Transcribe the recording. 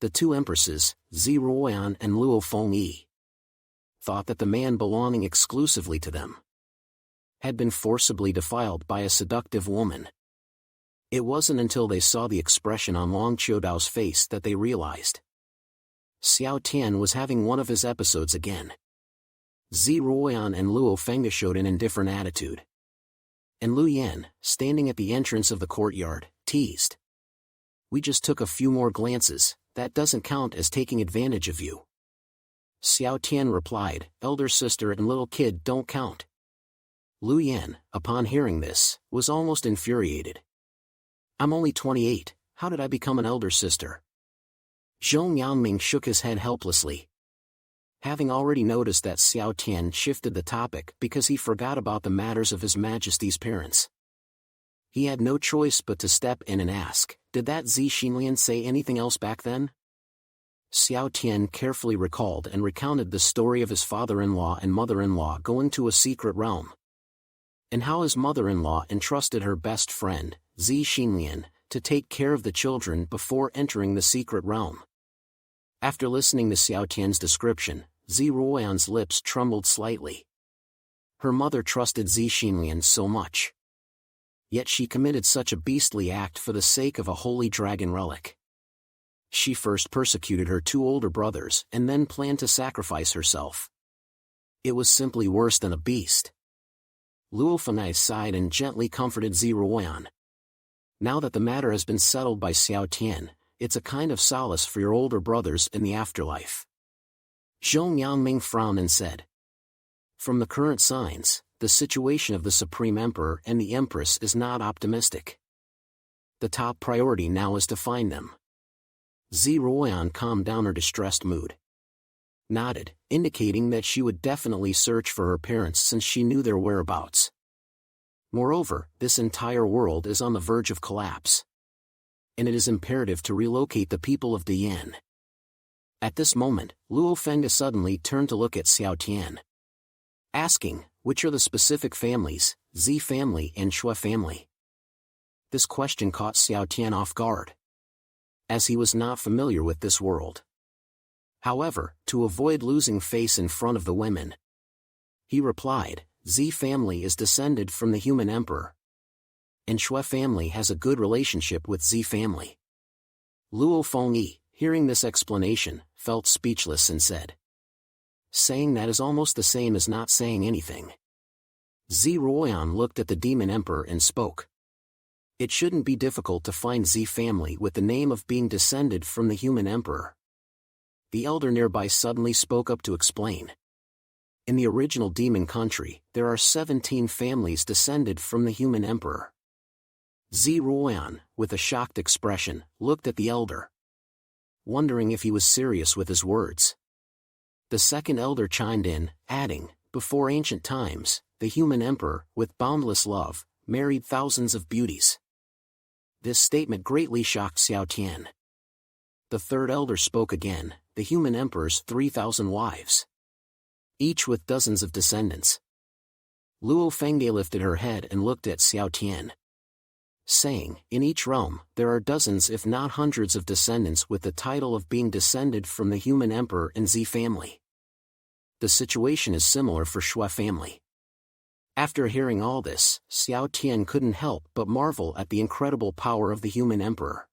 the two empresses, Zi Ruoyan and Luo Fengyi, thought that the man belonging exclusively to them had been forcibly defiled by a seductive woman. It wasn't until they saw the expression on Long Qiudao's face that they realized Xiao Tian was having one of his episodes again. Zi Ruoyan and Luo Fengyi showed an indifferent attitude. And Lu Yan, standing at the entrance of the courtyard, teased. "We just took a few more glances, that doesn't count as taking advantage of you." Xiao Tian replied, "Elder sister and little kid don't count." Lu Yan, upon hearing this, was almost infuriated. "I'm only 28, how did I become an elder sister?" Zhong Yangming shook his head helplessly. Having already noticed that Xiao Tian shifted the topic because he forgot about the matters of His Majesty's parents, he had no choice but to step in and ask, "Did that Zi Xinlian say anything else back then?" Xiao Tian carefully recalled and recounted the story of his father-in-law and mother-in-law going to a secret realm, and how his mother-in-law entrusted her best friend, Zi Xinlian, to take care of the children before entering the secret realm. After listening to Xiao Tian's description, Zi Ruoyan's lips trembled slightly. Her mother trusted Zi Xinlian so much. Yet she committed such a beastly act for the sake of a holy dragon relic. She first persecuted her two older brothers and then planned to sacrifice herself. It was simply worse than a beast. Luo Fengyi sighed and gently comforted Zi Ruoyan. "Now that the matter has been settled by Xiao Tian, it's a kind of solace for your older brothers in the afterlife." Zhong Yangming frowned and said, "From the current signs, the situation of the Supreme Emperor and the Empress is not optimistic. The top priority now is to find them." Zi Ruoyan calmed down her distressed mood. Nodded, indicating that she would definitely search for her parents since she knew their whereabouts. Moreover, this entire world is on the verge of collapse, and it is imperative to relocate the people of Dian. At this moment, Luo Fengyi suddenly turned to look at Xiao Tian, asking, "Which are the specific families, Zi family and Shui family?" This question caught Xiao Tian off guard, as he was not familiar with this world. However, to avoid losing face in front of the women, he replied, "Zi family is descended from the human emperor, and Shui family has a good relationship with Zi family." Luo Fengyi, hearing this explanation, felt speechless and said, "Saying that is almost the same as not saying anything." Zi Ruoyan looked at the demon emperor and spoke. "It shouldn't be difficult to find Zi family with the name of being descended from the human emperor." The elder nearby suddenly spoke up to explain. "In the original demon country, there are 17 families descended from the human emperor." Zi Ruoyan, with a shocked expression, looked at the elder, wondering if he was serious with his words. The second elder chimed in, adding, "Before ancient times, the human emperor, with boundless love, married thousands of beauties." This statement greatly shocked Xiao Tian. The third elder spoke again, "The human emperor's 3,000 wives, each with dozens of descendants." Luo Fengyi lifted her head and looked at Xiao Tian, saying, "In each realm, there are dozens if not hundreds of descendants with the title of being descended from the human emperor and Zi family. The situation is similar for Shui family." After hearing all this, Xiao Tian couldn't help but marvel at the incredible power of the human emperor.